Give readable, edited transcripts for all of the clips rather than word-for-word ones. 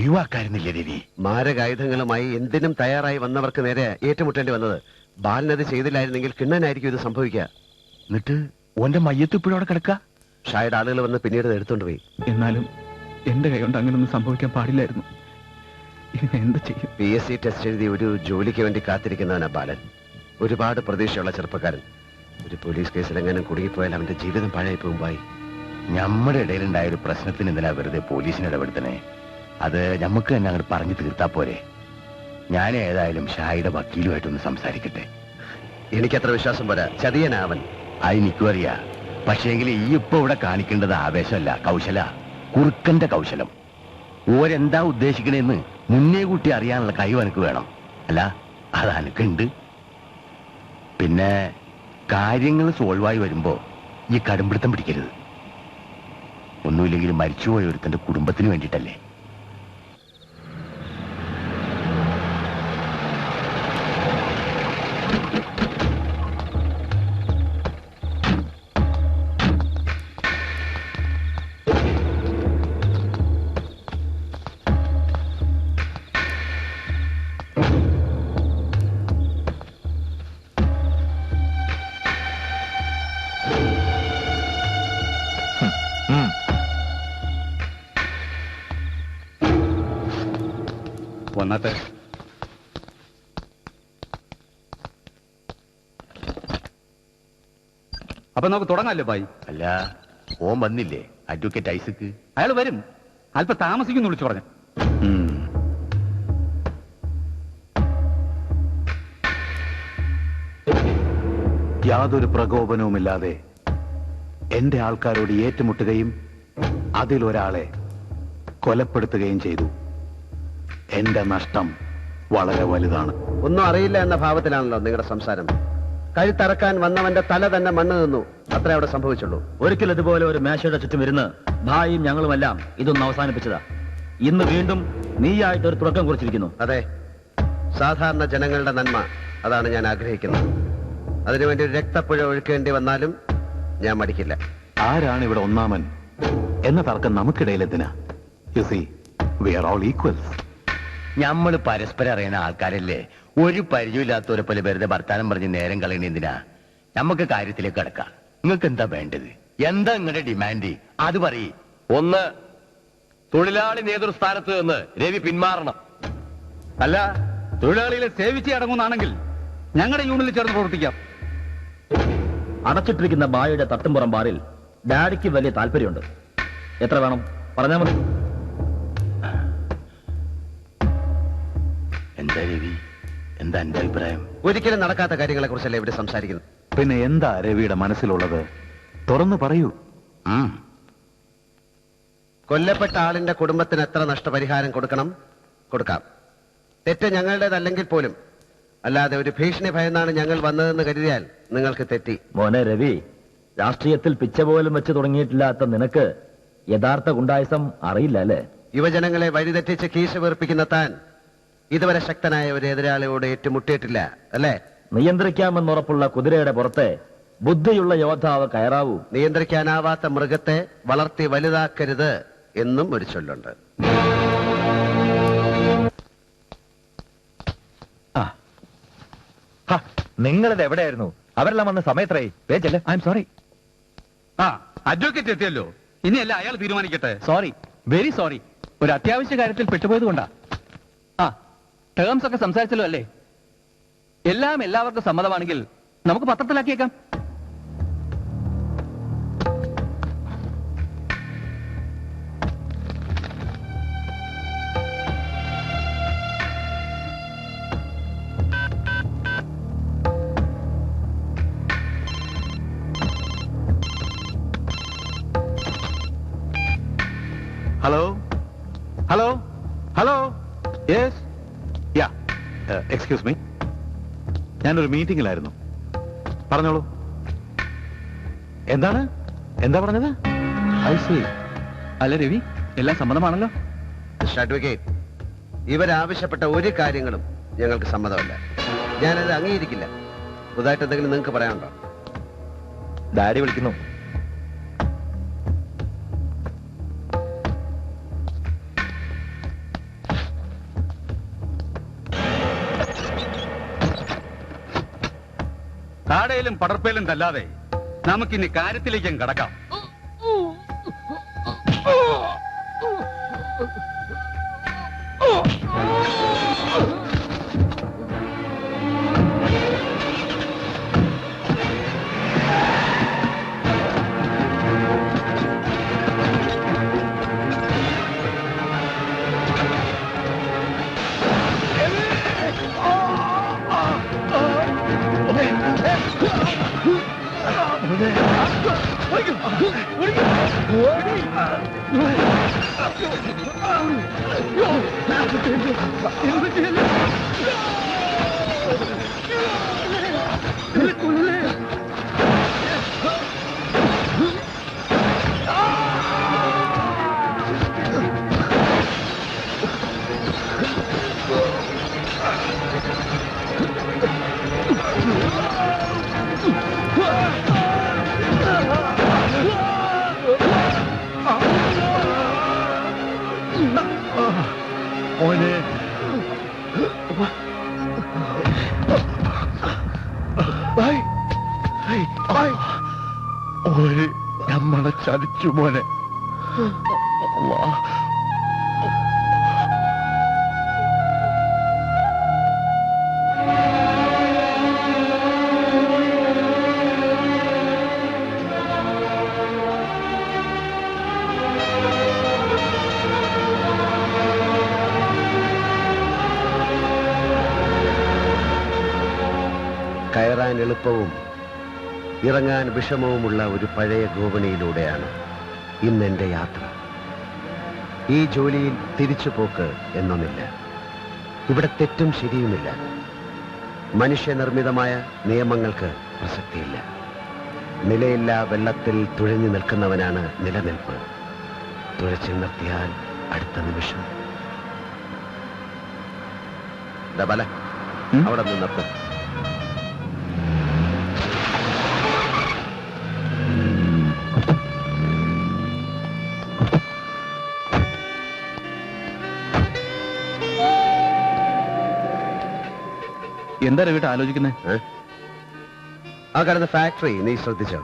ഒഴിവാക്കായിരുന്നില്ലേ രവി? മാരകായുധങ്ങളുമായി എന്തിനും തയ്യാറായി വന്നവർക്ക് നേരെ ഏറ്റുമുട്ടേണ്ടി വന്നത്. ബാലനത് ചെയ്തില്ലായിരുന്നെങ്കിൽ കിണ്ണനായിരിക്കും ഇത് സംഭവിക്കുക. എന്നിട്ട് ഓന്റെ മയ്യത്ത് ഇപ്പോഴും അവിടെ കിടക്ക. ഷായുടെ ആളുകൾ വന്ന് പിന്നീട് എടുത്തോണ്ട് പോയി. എന്നാലും എന്റെ കൈ കൊണ്ട് അങ്ങനൊന്നും സംഭവിക്കാൻ പാടില്ലായിരുന്നു. എന്ത് ചെയ്യും? PSC ടെസ്റ്റ് എഴുതി ഒരു ജോലിക്ക് വേണ്ടി കാത്തിരിക്കുന്നവനാ ബാലൻ. ഒരുപാട് പ്രതീക്ഷയുള്ള ചെറുപ്പക്കാരൻ. ഒരു പോലീസ് കേസിൽ എങ്ങനെ കുടുങ്ങിപ്പോയാൽ അവന്റെ ജീവിതം പഴയ പോകുമ്പായി. നമ്മുടെ ഇടയിലുണ്ടായ ഒരു പ്രശ്നത്തിന് എന്തിനാ വെറുതെ പോലീസിന് ഇടപെടുത്തണേ? അത് നമുക്ക് തന്നെ അങ്ങോട്ട് പറഞ്ഞു തീർത്താ പോരെ. ഞാൻ ഏതായാലും ഷായുടെ വക്കീലുമായിട്ടൊന്ന് സംസാരിക്കട്ടെ. എനിക്കത്ര വിശ്വാസം പോരാ. ചതിയനാവൻ. അത് എനിക്കും അറിയാ. പക്ഷേങ്കിൽ ഈ ഇപ്പൊ ഇവിടെ കാണിക്കേണ്ടത് ആവേശമല്ല, കൗശല. കുറുക്കന്റെ കൗശലം. ഓരെന്താ ഉദ്ദേശിക്കണേന്ന് മുന്നേ കൂട്ടി അറിയാനുള്ള കഴിവ് എനിക്ക് വേണം. അല്ല, അത് എനിക്കുണ്ട്. പിന്നെ കാര്യങ്ങൾ സോൾവായി വരുമ്പോ ഈ കടുംപിടുത്തം പിടിക്കരുത്. ഒന്നുമില്ലെങ്കിലും മരിച്ചുപോയ ഒരുത്തന്റെ കുടുംബത്തിന് വേണ്ടിയിട്ടല്ലേ. വന്നാട്ടെ. അപ്പൊ നമുക്ക് തുടങ്ങാല്ലേ ബായി? അല്ല, ഓൻ വന്നില്ലേ അഡ്വക്കേറ്റ് ഐസക്ക്? അയാൾ വരും, അല്പം താമസിക്കുന്നു വിളിച്ചു പറഞ്ഞു. യാതൊരു പ്രകോപനവുമില്ലാതെ എന്റെ ആൾക്കാരോട് ഏറ്റുമുട്ടുകയും അതിലൊരാളെ കൊലപ്പെടുത്തുകയും ചെയ്തു. എന്റെ നഷ്ടം വളരെ വലുതാണ്. ഒന്നും അറിയില്ല എന്ന ഭാവത്തിലാണല്ലോ നിങ്ങളുടെ സംസാരം. കഴുത്തറക്കാൻ വന്നവന്റെ തല തന്നെ മണ്ണ് നിന്നു. അത്ര അവിടെ സംഭവിച്ചുള്ളൂ. ഒരിക്കൽ ഇതുപോലെ ഒരു മേശയുടെ ചുറ്റും ഇരുന്ന് ഭായിയും ഞങ്ങളുമെല്ലാം ഇതൊന്നും അവസാനിപ്പിച്ചതാ. ഇന്ന് വീണ്ടും നീയായിട്ട് ഒരു തുടക്കം കുറിച്ചിരിക്കുന്നു. അതെ, സാധാരണ ജനങ്ങളുടെ നന്മ അതാണ് ഞാൻ ആഗ്രഹിക്കുന്നത്. അതിനുവേണ്ടി ഒരു രക്തപ്പുഴ ഒഴുക്കേണ്ടി വന്നാലും ഞാൻ മടിക്കില്ല. ആരാണ് ഇവിടെ ഒന്നാമൻ എന്ന തർക്കം നമുക്കിടയിലെത്തിനാ? You see, we are all equals. ഞമ്മള് പരസ്പരം അറിയുന്ന ആൾക്കാരല്ലേ. ഒരു പരിചയമില്ലാത്തവരെ പോലെ വെറുതെ വർത്താനം പറഞ്ഞ് നേരം കളയണ എന്തിനാ? നമുക്ക് കാര്യത്തിലേക്ക് കിടക്കാം. നിങ്ങൾക്ക് എന്താ വേണ്ടത്? എന്താ നിങ്ങളുടെ ഡിമാൻഡ്? അത് പറയ്. ഒന്ന്, തൊഴിലാളി നേതൃസ്ഥാനത്ത് നിന്ന് രവി പിന്മാറണം. അല്ല, തൊഴിലാളികളെ സേവിച്ച് അടങ്ങുന്നാണെങ്കിൽ ഞങ്ങളുടെ യൂണിയനിൽ ചേർന്ന് പ്രവർത്തിക്കാം. അടച്ചിട്ടിരിക്കുന്ന ബായുടെ തട്ടുംപുറം ബാറിൽ ഡാഡിക്ക് വലിയ താല്പര്യമുണ്ട്. എത്ര വേണം പറഞ്ഞാൽ മതി. എന്താ രവി, എന്താ എന്റെ അഭിപ്രായം? ഒരിക്കലും നടക്കാത്ത കാര്യങ്ങളെ കുറിച്ചല്ലേ ഇവിടെ സംസാരിക്കുന്നത്. പിന്നെ എന്താ രവിയുടെ മനസ്സിലുള്ളത്? തുറന്നു പറയൂ. കൊല്ലപ്പെട്ട ആളിന്റെ കുടുംബത്തിന് എത്ര നഷ്ടപരിഹാരം കൊടുക്കണം? കൊടുക്കാം. തെറ്റ് ഞങ്ങളുടേതല്ലെങ്കിൽ പോലും. അല്ലാതെ ഒരു ഭീഷണി ഭയന്നാണ് ഞങ്ങൾ വന്നതെന്ന് കരുതിയാൽ നിങ്ങൾക്ക് തെറ്റി. മോനെ രവി, രാഷ്ട്രീയത്തിൽ പിച്ച പോലും വെച്ച് തുടങ്ങിയിട്ടില്ലാത്ത നിനക്ക് യഥാർത്ഥ ഗുണ്ടായുസം അറിയില്ല അല്ലേ? യുവജനങ്ങളെ വഴിതെറ്റിച്ച് കീശ വീർപ്പിക്കുന്ന താൻ ഇതുവരെ ശക്തനായ ഒരു എതിരാളിയോട് ഏറ്റുമുട്ടിയിട്ടില്ല അല്ലേ? നിയന്ത്രിക്കാമെന്നുറപ്പുള്ള കുതിരയുടെ പുറത്തെ ബുദ്ധിയുള്ള യോദ്ധാവ് കയറാവൂ. നിയന്ത്രിക്കാനാവാത്ത മൃഗത്തെ വളർത്തി വലുതാക്കരുത് എന്നും ഒരു ചൊല്ലുണ്ട്. നിങ്ങളിത് എവിടെയായിരുന്നു? അവരെല്ലാം വന്ന സമയത്രേ. പേച്ചല്ലേ. I am sorry. അഡ്വക്കേറ്റ് എത്തിയല്ലോ, ഇനിയല്ല അയാൾ തീരുമാനിക്കട്ടെ. Sorry, very sorry. ഒരു അത്യാവശ്യ കാര്യത്തിൽ പെട്ടുപോയത് കൊണ്ടാ. ടേംസ് ഒക്കെ സംസാരിച്ചല്ലോ അല്ലേ? എല്ലാം എല്ലാവർക്കും സമ്മതമാണെങ്കിൽ നമുക്ക് പത്രത്തിലാക്കിയേക്കാം. Hello hello hello, yes, ya, excuse me, ഞാനൊരു മീറ്റിംഗിലായിരുന്നു. പറഞ്ഞോളൂ. എന്താണ്? എന്താ പറഞ്ഞത്? I see. അല്ല രവി, എല്ലാം സമ്മതമാണല്ലോ. അഡ്വക്കേറ്റ്, ഇവരാവശ്യപ്പെട്ട ഒരു കാര്യങ്ങളും ഞങ്ങൾക്ക് സമ്മതമല്ല. ഞാനത് അംഗീകരിക്കില്ല. പുതുതായിട്ട് എന്തെങ്കിലും നിങ്ങൾക്ക് പറയാനുണ്ടോ? ഡാഡി വിളിക്കുന്നു. ജാടയിലും പടർപ്പയിലും തല്ലാതെ നമുക്കിനി കാര്യത്തിലേക്കും കടക്കാം. നമ്മളെ ചതിച്ചു മോനെ. കയറാൻ എളുപ്പവും ഇറങ്ങാൻ വിഷമവുമുള്ള ഒരു പഴയ ഗോവണിയിലൂടെയാണ് ഇന്നെന്റെ യാത്ര. ഈ ജോലിയിൽ തിരിച്ചുപോക്ക് എന്നൊന്നില്ല. ഇവിടെ തെറ്റും ശരിയുമില്ല. മനുഷ്യനിർമ്മിതമായ നിയമങ്ങൾക്ക് പ്രസക്തിയില്ല. നിലയില്ലാ വെള്ളത്തിൽ തുഴഞ്ഞു നിൽക്കുന്നവനാണ് നിലനിൽപ്പ്. തുഴച്ചു നിർത്തിയാൽ അടുത്ത നിമിഷം ബല അവിടെ നിന്ന് നിർത്തും. എന്താ രവിട്ട് ആലോചിക്കുന്നത്? ആ കാണുന്ന ഫാക്ടറി നീ ശ്രദ്ധിച്ചോ?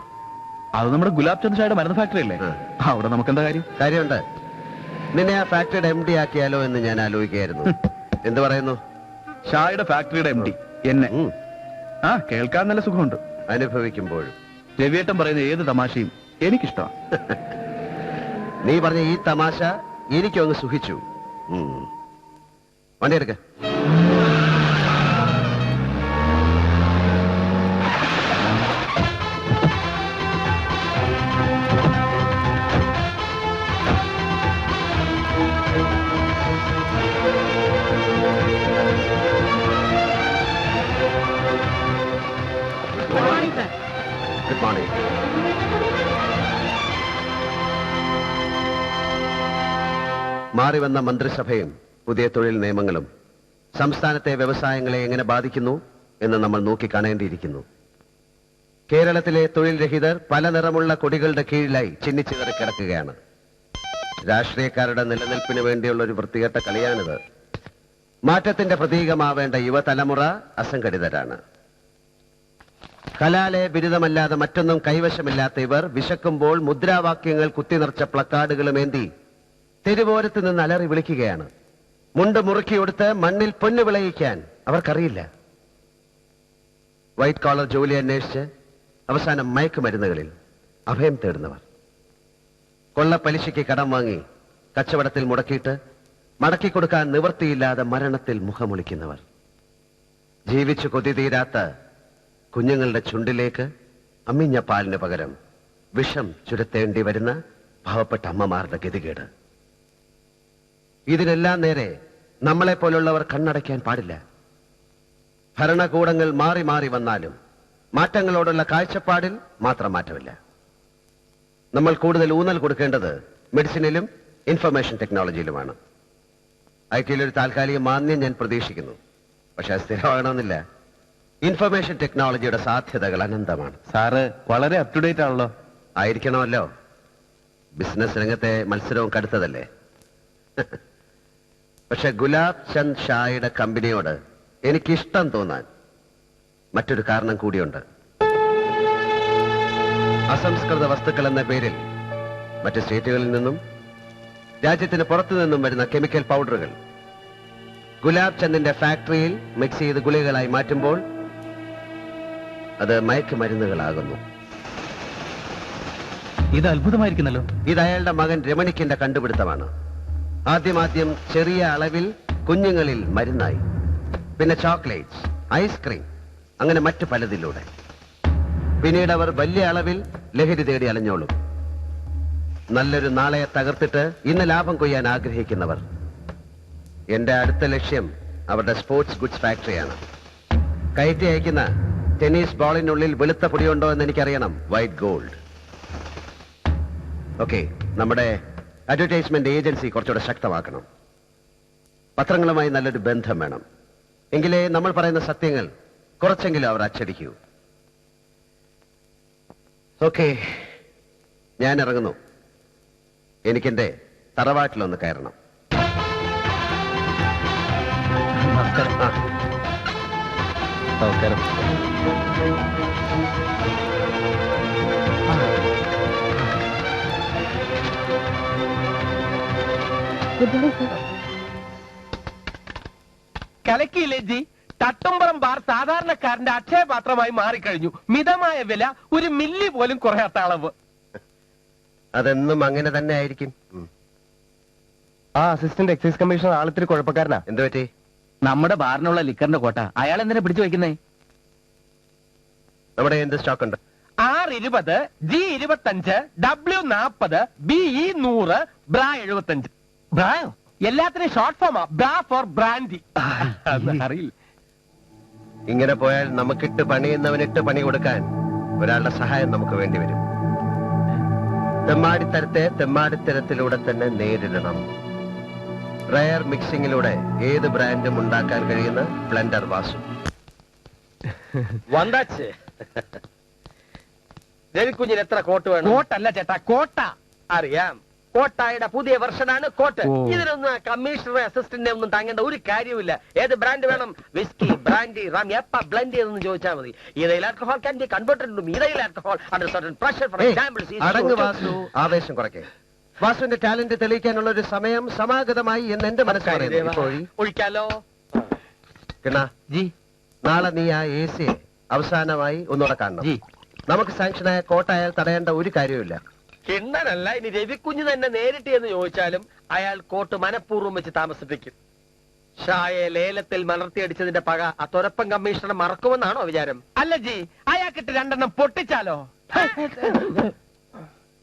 അത് നമ്മുടെ ഗുലാബ് ചന്ദ് ഷായുടെ മരുന്ന് ഫാക്ടറി അല്ലേ? അവിടെ നമുക്ക് എന്താ കാര്യം? കാര്യമുണ്ട്. നിന്നെ ആ ഫാക്ടറിയുടെ MD ആക്കിയാലോ എന്ന് ഞാൻ ആലോചിക്കുകയായിരുന്നു. എന്ത് പറയുന്നു? ഷായുടെ ഫാക്ടറിയുടെ MD എന്നെ? ആ, കേൾക്കാൻ നല്ല സുഖമുണ്ട്. അനുഭവിക്കുമ്പോഴും രവിയേട്ടൻ പറയുന്ന ഏത് തമാശയും എനിക്കിഷ്ടമാണ്. നീ പറഞ്ഞ ഈ തമാശ എനിക്കും അങ്ങ് സുഖിച്ചു. വണ്ടി എടുക്ക. Good morning. മാറി വന്ന മന്ത്രിസഭയും പുതിയ തൊഴിൽ നിയമങ്ങളും സംസ്ഥാനത്തെ വ്യവസായങ്ങളെ എങ്ങനെ ബാധിക്കുന്നു എന്ന് നമ്മൾ നോക്കിക്കാണേണ്ടിയിരിക്കുന്നു. കേരളത്തിലെ തൊഴിൽ രഹിതർ പല നിറമുള്ള കൊടികളുടെ കീഴിലായി ചിന്നിച്ചിതറി കിടക്കുകയാണ്. രാഷ്ട്രീയക്കാരുടെ നിലനിൽപ്പിന് വേണ്ടിയുള്ള ഒരു വൃത്തികെട്ട കളിയാണിത്. മാറ്റത്തിന്റെ പ്രതീകമാവേണ്ട യുവതലമുറ അസംഘടിതരാണ്. കലാലയ ബിരുദമല്ലാതെ മറ്റൊന്നും കൈവശമില്ലാത്ത ഇവർ വിശക്കുമ്പോൾ മുദ്രാവാക്യങ്ങൾ കുത്തിനിറച്ച പ്ലക്കാർഡുകളുമേന്തി തെരുവോരത്ത് നിന്ന് അലറി വിളിക്കുകയാണ്. മുണ്ട് മുറുക്കിയെടുത്ത് മണ്ണിൽ പൊന്നു വിളയിക്കാൻ അവർക്കറിയില്ല. വൈറ്റ് കോളർ ജോലി അന്വേഷിച്ച് അവസാനം മയക്കുമരുന്നുകളിൽ അഭയം തേടുന്നവർ, കൊള്ളപ്പലിശയ്ക്ക് കടം വാങ്ങി കച്ചവടത്തിൽ മുടക്കിയിട്ട് മടക്കിക്കൊടുക്കാൻ നിവൃത്തിയില്ലാതെ മരണത്തിൽ മുഖമൊളിക്കുന്നവർ, ജീവിച്ചു കൊതി തീരാത്ത കുഞ്ഞുങ്ങളുടെ ചുണ്ടിലേക്ക് അമ്മിഞ്ഞ പാലിന് പകരം വിഷം ചുരത്തേണ്ടി വരുന്ന പാവപ്പെട്ട അമ്മമാരുടെ ഗതികേട്. ഇതിനെല്ലാം നേരെ നമ്മളെപ്പോലുള്ളവർ കണ്ണടയ്ക്കാൻ പാടില്ല. ഭരണകൂടങ്ങൾ മാറി മാറി വന്നാലും മാറ്റങ്ങളോടുള്ള കാഴ്ചപ്പാടിൽ മാത്രം മാറ്റമില്ല. നമ്മൾ കൂടുതൽ ഊന്നൽ കൊടുക്കേണ്ടത് മെഡിസിനിലും ഇൻഫർമേഷൻ ടെക്നോളജിയിലുമാണ്. ഐടിയിലൊരു താൽക്കാലിക മാന്യം ഞാൻ പ്രതീക്ഷിക്കുന്നു. പക്ഷെ അത് സ്ഥിരമാകണമെന്നില്ല. ഇൻഫർമേഷൻ ടെക്നോളജിയുടെ സാധ്യതകൾ അനന്തമാണ്. സാറ് വളരെ അപ് ടു ഡേറ്റ് ആണല്ലോ. ആയിരിക്കണമല്ലോ. ബിസിനസ് രംഗത്തെ മത്സരവും കടുത്തതല്ലേ. പക്ഷെ ഗുലാബ് ചന്ദ് ഷായുടെ കമ്പനിയോട് എനിക്കിഷ്ടം തോന്നാൻ മറ്റൊരു കാരണം കൂടിയുണ്ട്. അസംസ്കൃത വസ്തുക്കൾ എന്ന പേരിൽ മറ്റ് സ്റ്റേറ്റുകളിൽ നിന്നും രാജ്യത്തിന് പുറത്തു നിന്നും വരുന്ന കെമിക്കൽ പൗഡറുകൾ ഗുലാബ് ചന്ദിന്റെ ഫാക്ടറിയിൽ മിക്സ് ചെയ്ത് ഗുളികകളായി മാറ്റുമ്പോൾ അത് മയക്കുമരുന്നുകളാകുന്നു. ഇത് അത്ഭുതമായിരിക്കുന്നല്ലോ. ഇത് അയാളുടെ മകൻ രമണിക്കിന്റെ കണ്ടുപിടുത്തമാണ്. ആദ്യം ചെറിയ അളവിൽ കുഞ്ഞുങ്ങളിൽ മരുന്നായി, പിന്നെ ചോക്ലേറ്റ്സ്, ഐസ്ക്രീം, അങ്ങനെ മറ്റു പലതിലൂടെ. പിന്നീട് അവർ വലിയ അളവിൽ ലഹരി തേടി അലഞ്ഞോളും. നല്ലൊരു നാളെ തകർത്തിട്ട് ഇന്ന് ലാഭം കൊയ്യാൻ ആഗ്രഹിക്കുന്നവർ. എന്റെ അടുത്ത ലക്ഷ്യം അവരുടെ സ്പോർട്സ് ഗുഡ്സ് ഫാക്ടറിയാണ്. കയറ്റി അയക്കുന്ന ടെന്നീസ് ബോളിനുള്ളിൽ വെളുത്ത പൊടിയുണ്ടോ എന്ന് എനിക്കറിയണം. White gold. ഓക്കെ, നമ്മുടെ അഡ്വർടൈസ്മെന്റ് ഏജൻസി കുറച്ചുകൂടെ ശക്തമാക്കണം. പത്രങ്ങളുമായി നല്ലൊരു ബന്ധം വേണം. എങ്കിലേ നമ്മൾ പറയുന്ന സത്യങ്ങൾ കുറച്ചെങ്കിലും അവർ അച്ചടിക്കൂ. ഓക്കെ, ഞാൻ ഇറങ്ങുന്നു. എനിക്കെന്റെ തറവാട്ടിലൊന്ന് കയറണം. നമസ്കാരം. ആ, നമസ്കാരം. കലക്കിയില്ലേ ജി? തട്ടുംപുറം ബാർ സാധാരണക്കാരന്റെ അക്ഷയപാത്രമായി മാറിക്കഴിഞ്ഞു. മിതമായ വില, ഒരു മില്ലി പോലും കുറയാത്ത അളവ്. അതെന്നും അങ്ങനെ തന്നെ ആയിരിക്കും. ആ അസിസ്റ്റന്റ് എക്സൈസ് കമ്മീഷണർ ആളിത്തിരി കുഴപ്പക്കാരനാ. എന്തു പറ്റി? നമ്മുടെ ബാറിനുള്ള ലിക്കറിന്റെ കോട്ട അയാൾ എന്തിനാ പിടിച്ചു വെക്കുന്നേ? നമ്മുടെ എന്ത് സ്റ്റോക്ക് ഉണ്ട്? R20, G25, W40, BE 100, BRA 75. ബ്രായോ? എല്ലാത്തിനും ഷോർട്ട് ഫോമാ. ബ്രാ ഫോർ ബ്രാൻഡി. അറിയില്ല. ഇങ്ങനെ പോയാൽ നമുക്കിട്ട് പണിയുന്നവനിട്ട് പണി കൊടുക്കാൻ ഒരാളുടെ സഹായം നമുക്ക് വേണ്ടി വരും. തെമ്മാടിത്തരത്തെ തെമ്മാടിത്തരത്തിലൂടെ തന്നെ നേരിടണം. റയർ മിക്സിംഗിലൂടെ ഏത് ബ്രാൻഡും ഉണ്ടാക്കാൻ കഴിയുന്ന ബ്ലെൻഡർ വാസു. വന്താച്ച് രവിക്കുഞ്ഞിന് എത്ര കോട്ട് വേണം? കോട്ടല്ല ചേട്ടാ, കോട്ട. അറിയാം, കോട്ടായുടെ പുതിയ വെർഷനാണ് കോട്ട്. ഇതിനൊന്നും കമ്മീഷണറെ അസിസ്റ്റന്റിനെ ഒന്നും താങ്ങേണ്ട ഒരു കാര്യമില്ല. ഏത് ബ്രാൻഡ് വേണം? വിസ്കി, ബ്രാൻഡി, റാം, എപ്പ ബ്ലെൻഡ് ചെയ്തെന്ന് ചോദിച്ചാൽ മതി. Ethyl alcohol can be converted to ethyl alcohol under certain pressure. For example, അടങ്ങ് വാസു, ആവേശം കുറയ്ക്കേ. വാസുവിന്റെ ടാലന്റ് തെളിയിക്കാനുള്ള ഒരു സമയം സമാഗതമായി എന്ന് എന്റെ മനസ്സ് പറയുന്നു. ഒഴിക്കാലോ? ജി നാളെ നീ ആ AC അവസാനമായി ഒന്നുകൂടെ കാണണം. ജി നമുക്ക് സാങ്ഷനായ കോട്ടായാൽ തടയേണ്ട ഒരു കാര്യമില്ല. കിണ്ണനല്ല, ഇനി രവിക്കുഞ്ഞ് തന്നെ നേരിട്ട് എന്ന് ചോദിച്ചാലും അയാൾ കോട്ട് മനഃപൂർവ്വം വെച്ച് താമസിപ്പിക്കും. ഷായെ ലേലത്തിൽ മലർത്തിയടിച്ചതിന്റെ പക ആ തുരപ്പൻ കമ്മീഷണർ മറക്കുമെന്നാണോ വിചാരം? അല്ല ജി, അയാൾക്കിട്ട് രണ്ടെണ്ണം പൊട്ടിച്ചാലോ?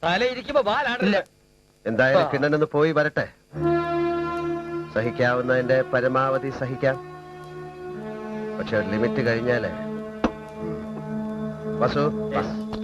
തലയിരിക്കുമ്പോ വാലാണില്ല. എന്തായാലും കിണ്ണനൊന്ന് പോയി വരട്ടെ. സഹിക്കാവുന്നതിന്റെ പരമാവധി സഹിക്കാം. പക്ഷെ ഒരു ലിമിറ്റ് കഴിഞ്ഞാലേ. വസു,